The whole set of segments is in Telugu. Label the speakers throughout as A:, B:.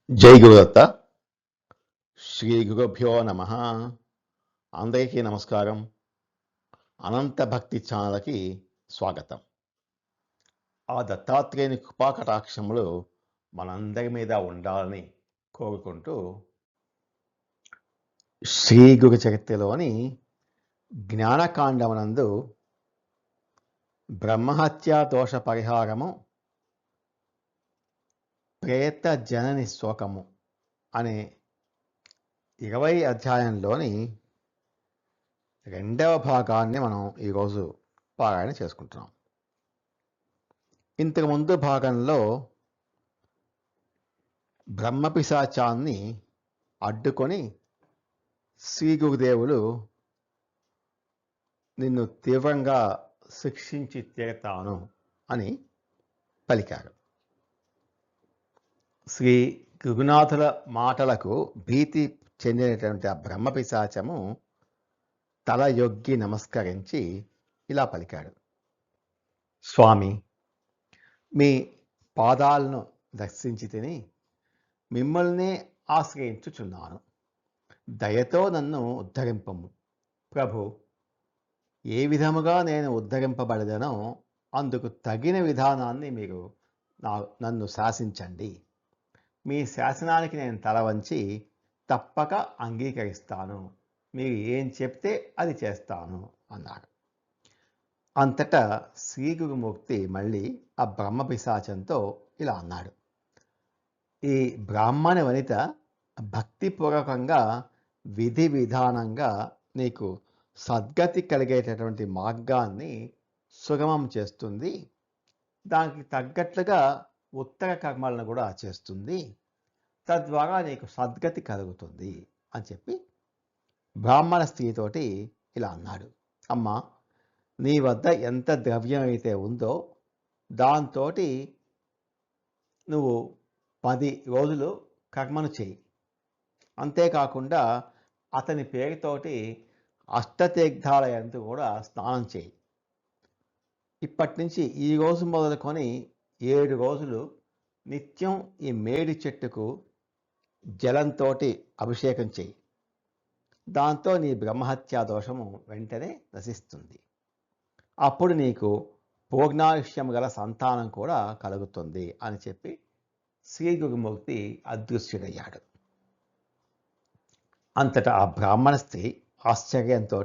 A: జై గురుదత్త. శ్రీ గురుభ్యో నమ. అందరికీ నమస్కారం. అనంత భక్తి ఛానల్కి స్వాగతం. ఆ దత్తాత్రేయుని కృపాకటాక్షములు మనందరి మీద ఉండాలని కోరుకుంటూ శ్రీ గురు చరిత్రలోని జ్ఞానకాండమునందు బ్రహ్మహత్యా దోష పరిహారము, ప్రేత జనని శోకము అనే 20 అధ్యాయంలోని 2వ భాగాన్ని మనం ఈరోజు పారాయణ చేసుకుంటున్నాం. ఇంతకుముందు భాగంలో బ్రహ్మపిశాచాన్ని అడ్డుకొని శ్రీ గురుదేవులు నిన్ను తీవ్రంగా శిక్షించి తీరతాను అని పలికారు. శ్రీ గురునాథుల మాటలకు భీతి చెందినటువంటి ఆ బ్రహ్మపిశాచము తల యొగ్గి నమస్కరించి ఇలా పలికాడు. స్వామి, మీ పాదాలను దర్శించి తిని మిమ్మల్నే ఆశ్రయించుచున్నాను. దయతో నన్ను ఉద్ధరింపము. ప్రభు, ఏ విధముగా నేను ఉద్ధరింపబడదనో అందుకు తగిన విధానాన్ని మీరు నన్ను శాసించండి. మీ శాసనానికి నేను తల వంచి తప్పక అంగీకరిస్తాను. మీరు ఏం చెప్తే అది చేస్తాను అన్నాడు. అంతటా శ్రీ గురుమూర్తి మళ్ళీ ఆ బ్రహ్మపిశాచంతో ఇలా అన్నాడు. ఈ బ్రాహ్మణ వనిత భక్తిపూర్వకంగా విధి విధానంగా నీకు సద్గతి కలిగేటటువంటి మార్గాన్ని సుగమం చేస్తుంది. దానికి తగ్గట్లుగా ఉత్తర కర్మలను కూడా చేస్తుంది. తద్వారా నీకు సద్గతి కలుగుతుంది అని చెప్పి బ్రాహ్మణ స్త్రీతోటి ఇలా అన్నాడు. అమ్మా, నీ వద్ద ఎంత ద్రవ్యం అయితే ఉందో దాంతో నువ్వు 10 రోజులు కర్మను చేయి. అంతేకాకుండా అతని పేరుతోటి అష్టతీర్థాలయంతో కూడా స్నానం చేయి. ఇప్పటి నుంచి ఈ రోజు మొదలుకొని 7 రోజులు నిత్యం ఈ మేడి చెట్టుకు జలంతో అభిషేకం చేయి. దాంతో నీ బ్రహ్మహత్యా దోషము వెంటనే నశిస్తుంది. అప్పుడు నీకు పూర్ణాయుష్యం గల సంతానం కూడా కలుగుతుంది అని చెప్పి శ్రీ గురుమూర్తి అదృశ్యుడయ్యాడు. అంతటా ఆ బ్రాహ్మణ స్త్రీ ఆశ్చర్యంతో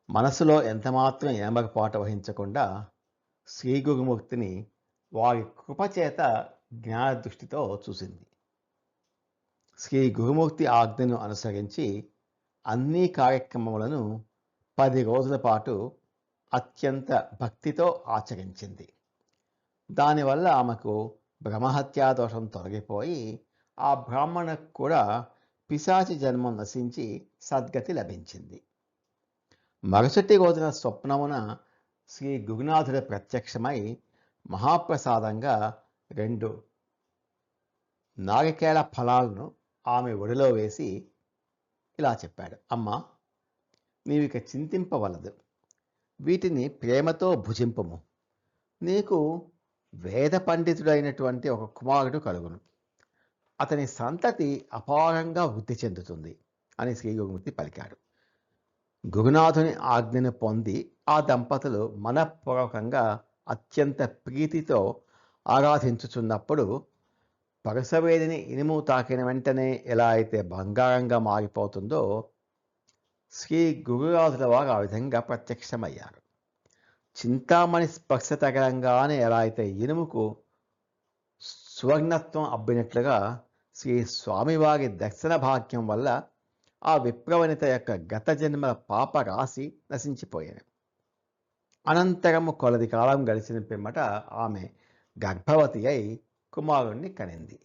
A: మనసులో ఎంతమాత్రం ఏమరపాటు వహించకుండా శ్రీ గురుమూర్తిని వారి కృపచేత జ్ఞాన దృష్టితో చూసింది. శ్రీ గురుమూర్తి ఆజ్ఞను అనుసరించి అన్ని కార్యక్రమములను 10 రోజుల పాటు అత్యంత భక్తితో ఆచరించింది. దానివల్ల ఆమెకు బ్రహ్మహత్యా దోషం తొలగిపోయి ఆ బ్రాహ్మణకు కూడా పిశాచి జన్మం నశించి సద్గతి లభించింది. మరుసటి రోజున స్వప్నమున శ్రీ గురునాథుడు ప్రత్యక్షమై మహాప్రసాదంగా 2 నారికేళ ఫలాలను ఆమె ఒడిలో వేసి ఇలా చెప్పాడు. అమ్మా, నీవిక చింతింపవలదు. వీటిని ప్రేమతో భుజింపము. నీకు వేద పండితుడైనటువంటి ఒక కుమారుడు కలుగును. అతని సంతతి అపారంగా వృద్ధి చెందుతుంది అని శ్రీ గురుమూర్తి పలికాడు. గురునాథుని ఆజ్ఞను పొంది ఆ దంపతులు మనఃపూర్వకంగా అత్యంత ప్రీతితో ఆరాధించుచున్నప్పుడు పరసవేదిని ఇనుము తాకిన వెంటనే ఎలా అయితే బంగారంగా మారిపోతుందో శ్రీ గురునాథుల వారు ఆ విధంగా ప్రత్యక్షమయ్యారు. చింతామణి స్పర్శ తగలంగానే ఎలా అయితే ఇనుముకు సువర్ణత్వం అబ్బినట్లుగా శ్రీ స్వామివారి దర్శన భాగ్యం వల్ల ఆ విప్రవనిత యొక్క గత జన్మల పాప రాశి నశించిపోయాయి. అనంతరము కొలది కాలం గడిచిన పిమ్మట ఆమె గర్భవతి అయి కుమారుణ్ణి కనింది.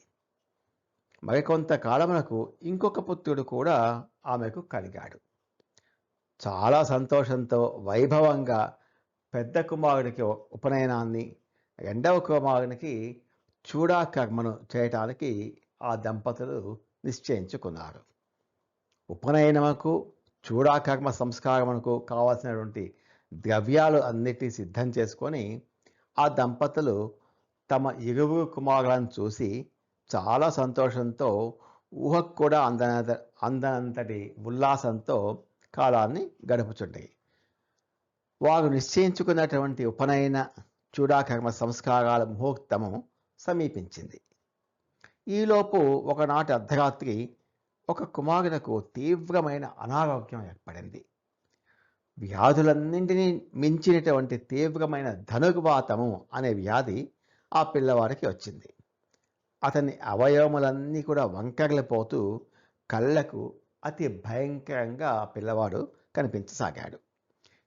A: మరికొంత కాలమునకు ఇంకొక పుత్రుడు కూడా ఆమెకు కలిగాడు. చాలా సంతోషంతో వైభవంగా పెద్ద కుమారుడికి ఉపనయనాన్ని, 2వ కుమారునికి చూడాకర్మను చేయటానికి ఆ దంపతులు నిశ్చయించుకున్నారు. ఉపనయనముకు చూడాకర్మ సంస్కారమునకు కావాల్సినటువంటి ద్రవ్యాలు అన్నిటినీ సిద్ధం చేసుకొని ఆ దంపతులు తమ ఇరువురు కుమారులను చూసి చాలా సంతోషంతో, ఊహకు కూడా అందనంతటి ఉల్లాసంతో కాలాన్ని గడుపుచుండేవి. వారు నిశ్చయించుకున్నటువంటి ఉపనయన చూడాకర్మ సంస్కారాల ముహూర్తము సమీపించింది. ఈలోపు ఒకనాటి అర్ధరాత్రి ఒక కుమారునకు తీవ్రమైన అనారోగ్యం ఏర్పడింది. వ్యాధులన్నింటినీ మించినటువంటి తీవ్రమైన ధనుర్వాతము అనే వ్యాధి ఆ పిల్లవాడికి వచ్చింది. అతని అవయవములన్నీ కూడా వంకరలిపోతూ కళ్ళకు అతి భయంకరంగా ఆ పిల్లవాడు కనిపించసాగాడు.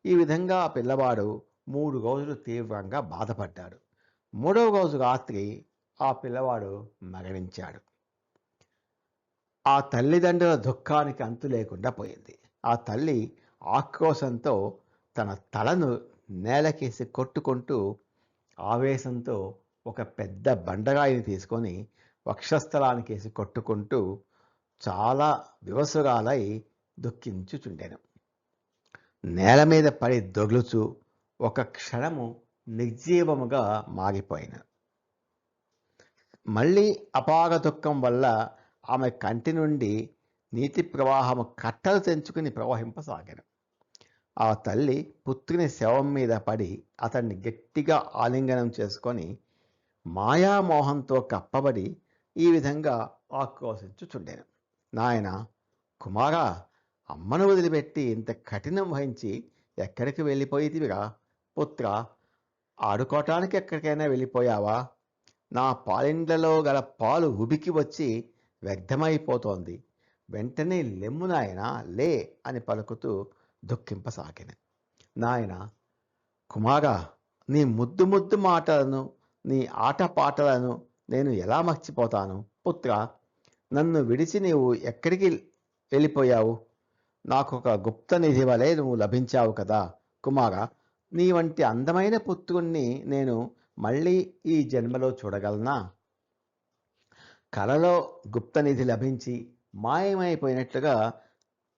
A: ఈ విధంగా ఆ పిల్లవాడు 3 రోజులు తీవ్రంగా బాధపడ్డాడు. 3వ రోజు రాత్రి ఆ పిల్లవాడు మరణించాడు. ఆ తల్లిదండ్రుల దుఃఖానికి అంతు లేకుండా పోయింది. ఆ తల్లి ఆక్రోశంతో తన తలను నేలకేసి కొట్టుకుంటూ ఆవేశంతో ఒక పెద్ద బండరాయిని తీసుకొని వక్షస్థలానికేసి కొట్టుకుంటూ చాలా వివసురాలై దుఃఖించుచుండెను. నేల మీద పడి దొర్లుచు ఒక క్షణము నిర్జీవముగా మారిపోయిన. మళ్ళీ అపార దుఃఖం వల్ల ఆమె కంటి నుండి నీటి ప్రవాహము కట్టలు తెంచుకుని ప్రవహింపసాగాను. ఆ తల్లి పుత్రుని శవం మీద పడి అతన్ని గట్టిగా ఆలింగనం చేసుకొని మాయామోహంతో కప్పబడి ఈ విధంగా ఆక్రోశించుచుండెను. నాయన, కుమారా, అమ్మను వదిలిపెట్టి ఇంత కఠినం వహించి ఎక్కడికి వెళ్ళిపోయేదివిరా? పుత్ర, ఆడుకోవటానికి ఎక్కడికైనా వెళ్ళిపోయావా? నా పాలిండ్లలో గల పాలు ఉబికి వచ్చి వ్యర్థమైపోతోంది. వెంటనే లెమ్ము నాయనా, లే అని పలుకుతూ దుఃఖింపసాగిన. నాయన, కుమారా, నీ ముద్దు ముద్దు మాటలను, నీ ఆటపాటలను నేను ఎలా మర్చిపోతాను? పుత్ర, నన్ను విడిచి నీవు ఎక్కడికి వెళ్ళిపోయావు? నాకు ఒక గుప్త నిధి వలె నువ్వు లభించావు కదా కుమారా. నీ వంటి అందమైన పుత్రుణ్ణి నేను మళ్ళీ ఈ జన్మలో చూడగలనా? కలలో గుప్త నిధి లభించి మాయమైపోయినట్లుగా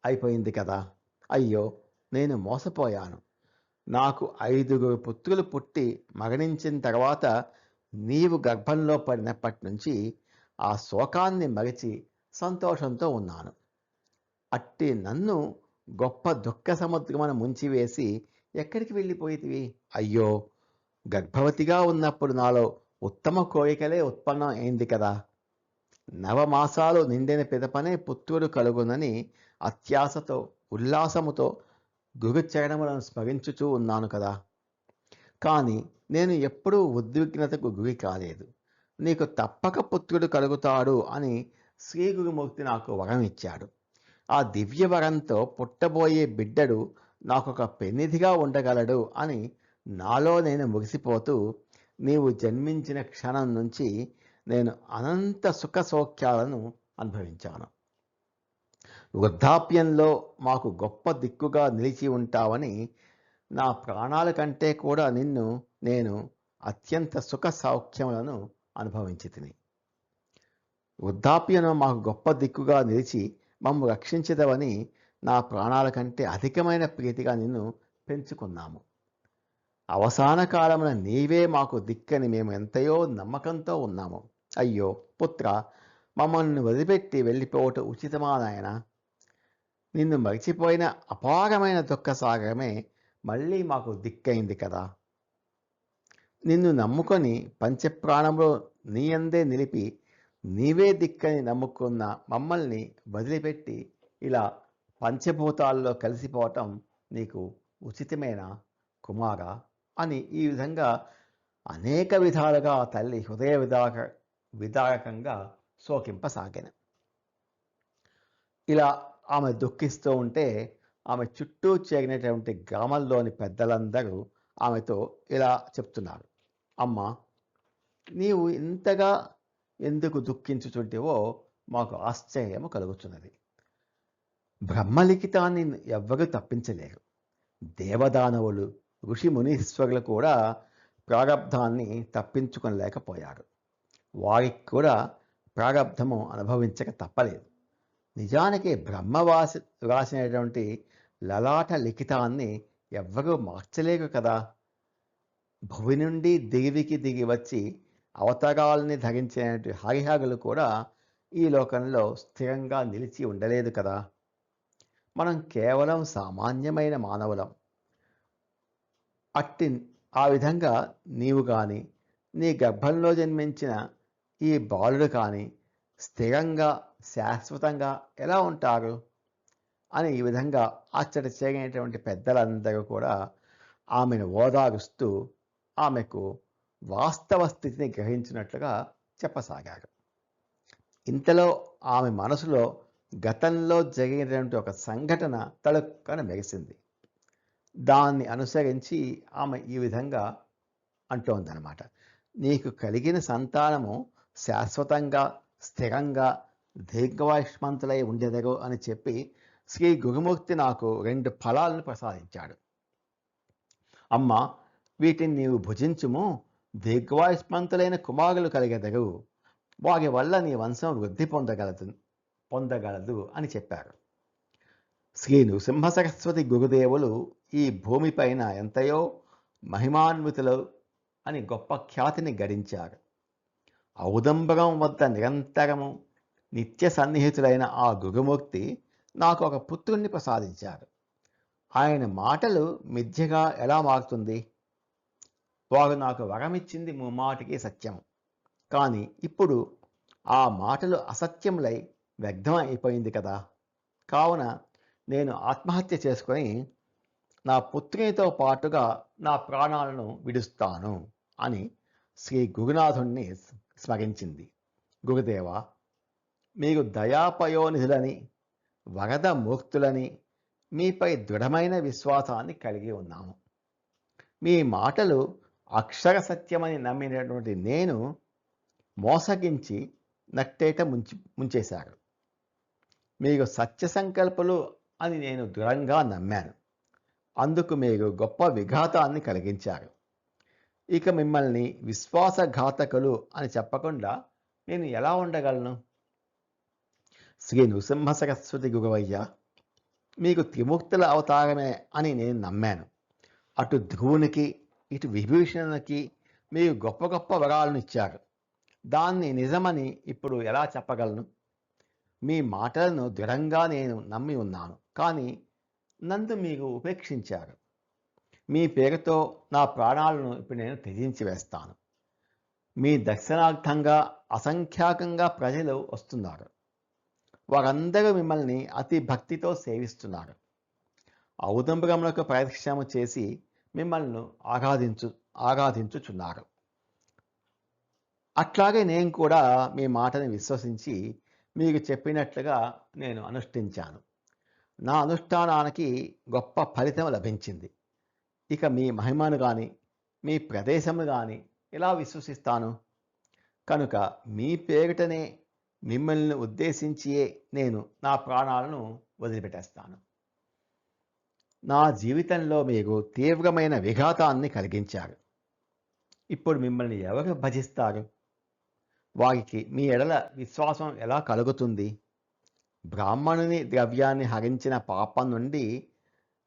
A: అయిపోయింది కదా. అయ్యో, నేను మోసపోయాను. నాకు 5గురు పుత్రులు పుట్టి మరణించిన తర్వాత నీవు గర్భంలో పడినప్పటి నుంచి ఆ శోకాన్ని మరిచి సంతోషంతో ఉన్నాను. అట్టి నన్ను గొప్ప దుఃఖ సముద్రమున ముంచివేసి ఎక్కడికి వెళ్ళిపోయితివి? అయ్యో, గర్భవతిగా ఉన్నప్పుడు నాలో ఉత్తమ కోరికలే ఉత్పన్నం అయింది కదా. నవమాసాలు నిండిన పిదపనే పుత్రుడు కలుగునని అత్యాశతో ఉల్లాసముతో గురుచరణములను స్మరించుచూ ఉన్నాను కదా. కానీ నేను ఎప్పుడూ ఉద్విగ్నతకు గురి కాలేదు. నీకు తప్పక పుత్రుడు కలుగుతాడు అని శ్రీ గురుమూర్తి నాకు వరం ఇచ్చాడు. ఆ దివ్య వరంతో పుట్టబోయే బిడ్డడు నాకొక పెన్నిధిగా ఉండగలడు అని నాలో నేను ముగిసిపోతూ నీవు జన్మించిన క్షణం నుంచి నేను అనంత సుఖ సౌఖ్యాలను అనుభవించాను. వృద్ధాప్యంలో మాకు గొప్ప దిక్కుగా నిలిచి ఉంటావని నా ప్రాణాల కంటే కూడా నిన్ను నేను అత్యంత సుఖ సౌఖ్యములను అనుభవించి తిని. వృద్ధాప్యంలో మాకు గొప్ప దిక్కుగా నిలిచి మమ్ము రక్షించదవని నా ప్రాణాల కంటే అధికమైన ప్రీతిగా నిన్ను పెంచుకున్నాము. అవసాన కాలమున నీవే మాకు దిక్కని మేము ఎంతయో నమ్మకంతో ఉన్నాము. అయ్యో పుత్ర, మమ్మల్ని వదిలిపెట్టి వెళ్ళిపోవటం ఉచితమా నాయన? నిన్ను మరిచిపోయిన అపారమైన దుఃఖ సాగరమే మళ్ళీ మాకు దిక్కైంది కదా. నిన్ను నమ్ముకొని పంచప్రాణంలో నీ అందే నిలిపి నీవే దిక్కని నమ్ముకున్న మమ్మల్ని వదిలిపెట్టి ఇలా పంచభూతాల్లో కలిసిపోవటం నీకు ఉచితమేనా కుమారా అని ఈ విధంగా అనేక విధాలుగా ఆ తల్లి హృదయ విదారకంగా శోకింపసాగాను. ఇలా ఆమె దుఃఖిస్తూ ఉంటే ఆమె చుట్టూ చేరినటువంటి గ్రామంలోని పెద్దలందరూ ఆమెతో ఇలా చెప్తున్నారు. అమ్మ, నీవు ఇంతగా ఎందుకు దుఃఖించుచుంటివో మాకు ఆశ్చర్యము కలుగుతున్నది. బ్రహ్మలిఖితాన్ని ఎవ్వరూ తప్పించలేరు. దేవదానవులు, ఋషి మునీశ్వరులు కూడా ప్రారబ్ధాన్ని తప్పించుకొనలేకపోయారు. వారికి కూడా ప్రారబ్ధము అనుభవించక తప్పలేదు. నిజానికి బ్రహ్మ రాసినటువంటి లలాట లిఖితాన్ని ఎవ్వరూ మార్చలేరు కదా. భువి నుండి దిగివికి దిగి వచ్చి అవతారాలని ధరించిన హరిహరులు కూడా ఈ లోకంలో స్థిరంగా నిలిచి ఉండలేదు కదా. మనం కేవలం సామాన్యమైన మానవులం. అట్టి ఆ విధంగా నీవు కానీ నీ గర్భంలో జన్మించిన ఈ బాలుడు కానీ స్థిరంగా శాశ్వతంగా ఎలా ఉంటారు అని ఈ విధంగా ఆశ్చర్యపోయినటువంటి పెద్దలందరూ కూడా ఆమెను ఓదారుస్తూ ఆమెకు వాస్తవ స్థితిని గ్రహించినట్లుగా చెప్పసాగారు. ఇంతలో ఆమె మనసులో గతంలో జరిగినటువంటి ఒక సంఘటన తళుక్కన మెరిసింది. దాన్ని అనుసరించి ఆమె ఈ విధంగా అంటోందనమాట. నీకు కలిగిన సంతానము శాశ్వతంగా స్థిరంగా దీర్ఘాయుష్మంతులై ఉండెదరు అని చెప్పి శ్రీ గురుమూర్తి నాకు 2 ఫలాలను ప్రసాదించాడు. అమ్మ, వీటిని నీవు భుజించుము, దీర్ఘాయుష్మంతులైన కుమారులు కలిగెదరు, వారి వల్ల నీ వంశం వృద్ధి పొందగలదు అని చెప్పారు. శ్రీ నృసింహ సరస్వతి గురుదేవులు ఈ భూమిపైన ఎంతయో మహిమాన్వితులు అని గొప్ప ఖ్యాతిని గడించారు. ఔదంబరం వద్ద నిరంతరము నిత్య సన్నిహితులైన ఆ గురుమూర్తి నాకు ఒక పుత్రుణ్ణి ప్రసాదించారు. ఆయన మాటలు మిథ్యగా ఎలా మారుతుంది? వారు నాకు వరమిచ్చింది ముమ్మాటికి సత్యం. కానీ ఇప్పుడు ఆ మాటలు అసత్యములై వ్యర్థం అయిపోయింది కదా. కావున నేను ఆత్మహత్య చేసుకొని నా పుత్రునితో పాటుగా నా ప్రాణాలను విడుస్తాను అని శ్రీ గురునాథుణ్ణి స్మరించింది. గురుదేవ, మీరు దయాపయోనిధులని, వరద మూర్తులని మీపై దృఢమైన విశ్వాసాన్ని కలిగి ఉన్నాము. మీ మాటలు అక్షర సత్యమని నమ్మినటువంటి నేను మోసగించి నట్టేట ముంచేశారు. మీరు సత్య సంకల్పులు అని నేను దృఢంగా నమ్మాను. అందుకు మీరు గొప్ప విఘాతాన్ని కలిగించారు. ఇక మిమ్మల్ని విశ్వాసఘాతకులు అని చెప్పకుండా నేను ఎలా ఉండగలను? శ్రీ నృసింహ సరస్వతి గురువయ్య, మీకు త్రిమూర్తుల అవతారమే అని నేను నమ్మాను. అటు ధ్రువునికి ఇటు విభీషణునికి మీరు గొప్ప గొప్ప వరాలను ఇచ్చారు. దాన్ని నిజమని ఇప్పుడు ఎలా చెప్పగలను? మీ మాటలను దృఢంగా నేను నమ్మి ఉన్నాను. కానీ నన్ను మీరు ఉపేక్షించారు. మీ పేరుతో నా ప్రాణాలను ఇప్పుడు నేను త్యజించి వేస్తాను. మీ దర్శనార్థంగా అసంఖ్యాకంగా ప్రజలు వస్తున్నారు. వారందరూ మిమ్మల్ని అతి భక్తితో సేవిస్తున్నారు. ఔదంబరములకు ప్రదక్షిణ చేసి మిమ్మల్ని ఆరాధించుచున్నారు. అట్లాగే నేను కూడా మీ మాటని విశ్వసించి మీకు చెప్పినట్లుగా నేను అనుష్ఠించాను. నా అనుష్ఠానానికి గొప్ప ఫలితం లభించింది. ఇక మీ మహిమను కానీ మీ ప్రదేశము కానీ ఎలా విశ్వసిస్తాను? కనుక మీ పేరిటనే మిమ్మల్ని ఉద్దేశించియే నేను నా ప్రాణాలను వదిలిపెట్టేస్తాను. నా జీవితంలో మీరు తీవ్రమైన విఘాతాన్ని కలిగించారు. ఇప్పుడు మిమ్మల్ని ఎవరు భజిస్తారు? వారికి మీ ఎడల విశ్వాసం ఎలా కలుగుతుంది? బ్రాహ్మణుని ద్రవ్యాన్ని హరించిన పాపం నుండి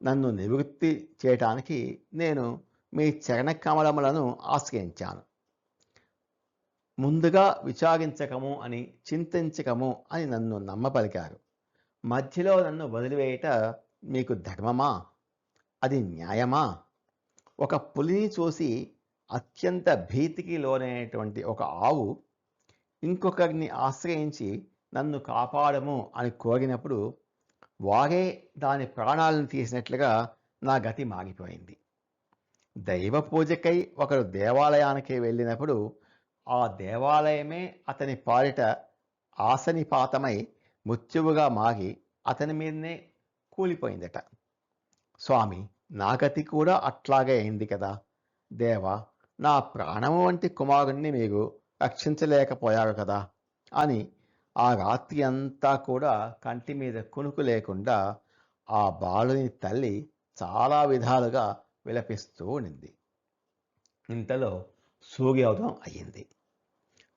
A: నన్ను నివృత్తి చేయటానికి నేను మీ చరణ కమలములను ఆశ్రయించాను. ముందుగా విచారించకము అని, చింతించకము అని నన్ను నమ్మపలికారు. మధ్యలో నన్ను వదిలివేయట మీకు ధర్మమా? అది న్యాయమా? ఒక పులిని చూసి అత్యంత భీతికి లోనైనటువంటి ఒక ఆవు ఇంకొకరిని ఆశ్రయించి నన్ను కాపాడము అని కోరినప్పుడు వారే దాని ప్రాణాలను తీసినట్లుగా నా గతి మారిపోయింది. దైవ పూజకై ఒకరు దేవాలయానికి వెళ్ళినప్పుడు ఆ దేవాలయమే అతని పాలిట ఆసనిపాతమై మృత్యువుగా మారి అతని మీదనే కూలిపోయిందట. స్వామి, నా గతి కూడా అట్లాగే అయింది కదా. దేవా, నా ప్రాణము వంటి కుమారుణ్ణి మీరు రక్షించలేకపోయారు కదా అని ఆ రాత్రి అంతా కూడా కంటి మీద కునుకు లేకుండా ఆ బాలుని తల్లి చాలా విధాలుగా విలపిస్తూ ఉండింది. ఇంతలో సూర్యోదయం అయ్యింది.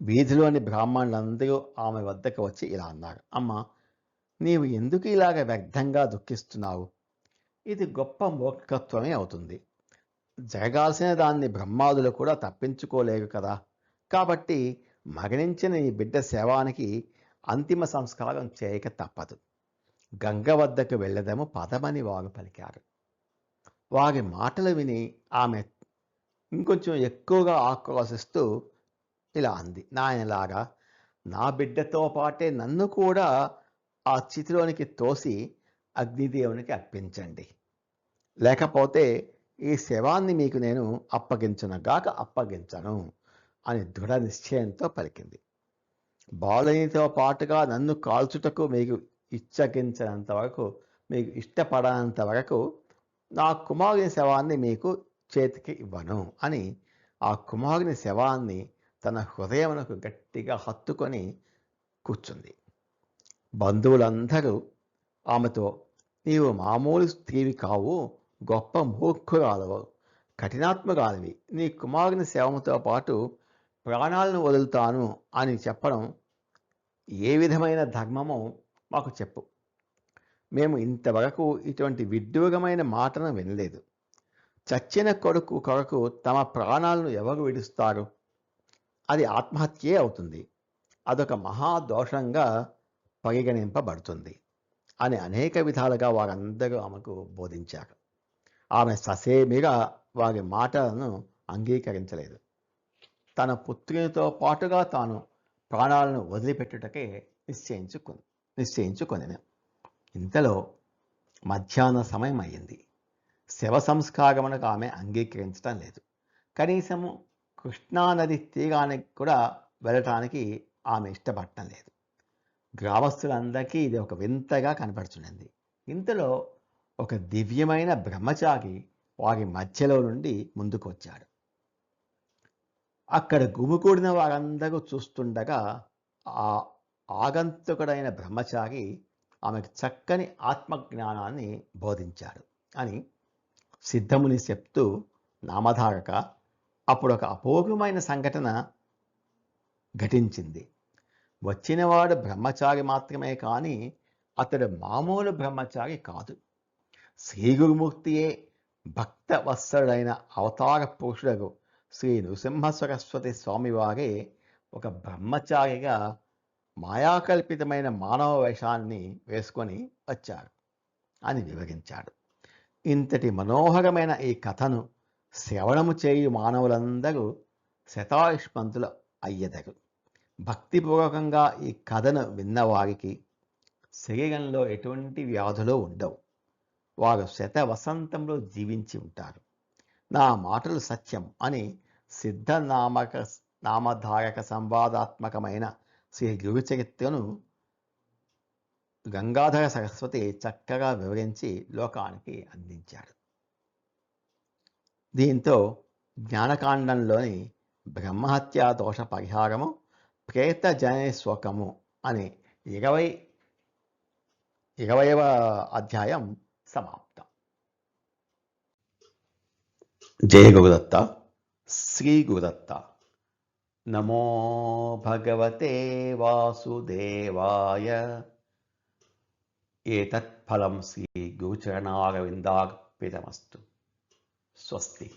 A: వీధిలోని బ్రాహ్మణులందరూ ఆమె వద్దకు వచ్చి ఇలా అన్నారు. అమ్మ, నీవు ఎందుకు ఇలాగ వ్యర్థంగా దుఃఖిస్తున్నావు? ఇది గొప్ప మూర్ఖత్వమే అవుతుంది. జరగాల్సిన దాన్ని బ్రహ్మాదులు కూడా తప్పించుకోలేరు కదా. కాబట్టి మరణించిన ఈ బిడ్డ శవానికి అంతిమ సంస్కారం చేయక తప్పదు. గంగ వద్దకు వెళ్ళదము పదమని వారు పలికారు. వారి మాటలు విని ఆమె ఇంకొంచెం ఎక్కువగా ఆక్రోశిస్తూ ఇలా అంది, నాయనలాగా నా బిడ్డతో పాటే నన్ను కూడా ఆ చితిలోనికి తోసి అగ్నిదేవునికి అర్పించండి, లేకపోతే ఈ శవాన్ని మీకు నేను అప్పగించనుగాక అప్పగించను అని దృఢ నిశ్చయంతో పలికింది. బాలునితో పాటుగా నన్ను కాల్చుటకు మీకు ఇచ్చగించినంత వరకు, మీకు ఇష్టపడనంత వరకు నా కుమారుని శవాన్ని మీకు చేతికి ఇవ్వను అని ఆ కుమారుని శవాన్ని తన హృదయమునకు గట్టిగా హత్తుకొని కూర్చుంది. బంధువులందరూ ఆమెతో, నీవు మామూలు స్త్రీవి కావు, గొప్ప మూర్ఖురాలవు, కఠినాత్మరాలివి, నీ కుమారుని శవముతో పాటు ప్రాణాలను వదులుతాను అని చెప్పడం ఏ విధమైన ధర్మమో మాకు చెప్పు. మేము ఇంతవరకు ఇటువంటి విడ్డూరమైన మాటను వినలేదు. చచ్చిన కొరకు తమ ప్రాణాలను ఎవరు విడుస్తారు? అది ఆత్మహత్యే అవుతుంది. అదొక మహాదోషంగా పరిగణింపబడుతుంది అని అనేక విధాలుగా వారందరూ ఆమెకు బోధించారు. ఆమె ససేమిగా వారి మాటలను అంగీకరించలేదు. తన పుత్రునితో పాటుగా తాను ప్రాణాలను వదిలిపెట్టుటకే నిశ్చయించుకొనెను. ఇంతలో మధ్యాహ్న సమయం అయ్యింది. శవ సంస్కారమునకు ఆమె అంగీకరించడం లేదు. కనీసము కృష్ణానది తీరానికి కూడా వెళ్ళటానికి ఆమె ఇష్టపడటం లేదు. గ్రామస్తులందరికీ ఇది ఒక వింతగా కనపడుతున్నది. ఇంతలో ఒక దివ్యమైన బ్రహ్మచారి వారి మధ్యలో నుండి ముందుకు వచ్చాడు. అక్కడ గుమికూడిన వారందరూ చూస్తుండగా ఆ ఆగంతుకుడైన బ్రహ్మచారి ఆమెకు చక్కని ఆత్మజ్ఞానాన్ని బోధించాడు అని సిద్ధముని చెప్తూ నామధారక, అప్పుడు ఒక అపూర్వమైన సంఘటన ఘటించింది. వచ్చినవాడు బ్రహ్మచారి మాత్రమే కానీ అతడు మామూలు బ్రహ్మచారి కాదు. శ్రీ గురుమూర్తియే భక్త వత్సలుడైన అవతార పురుషుడు శ్రీ నృసింహ సరస్వతి స్వామివారే ఒక బ్రహ్మచారిగా మాయాకల్పితమైన మానవ వేషాన్ని వేసుకొని వచ్చారు అని వివరించాడు. ఇంతటి మనోహరమైన ఈ కథను శ్రవణము చేయు మానవులందరూ శతాయుష్మంతులు అయ్యెదరు. భక్తిపూర్వకంగా ఈ కథను విన్నవారికి శరీరంలో ఎటువంటి వ్యాధులు ఉండవు. వారు శతవసంతంలో జీవించి ఉంటారు. నా మాటలు సత్యం అని నామధారక సంవాదాత్మకమైన శ్రీ గురుచరిత్రను గంగాధర సరస్వతి చక్కగా వివరించి లోకానికి అందించాడు. దీంతో జ్ఞానకాండంలోని బ్రహ్మహత్యా దోష పరిహారము, ప్రేత జనని శోకము అనే 20వ అధ్యాయం సమాప్తం. జయ గురుదత్త. శ్రీ గురుదత్త. నమో భగవతే వాసుదేవాయ. ఏతత్ ఫలం శ్రీ గురుచరణారవిందార్పితమస్తు. స్వస్తి.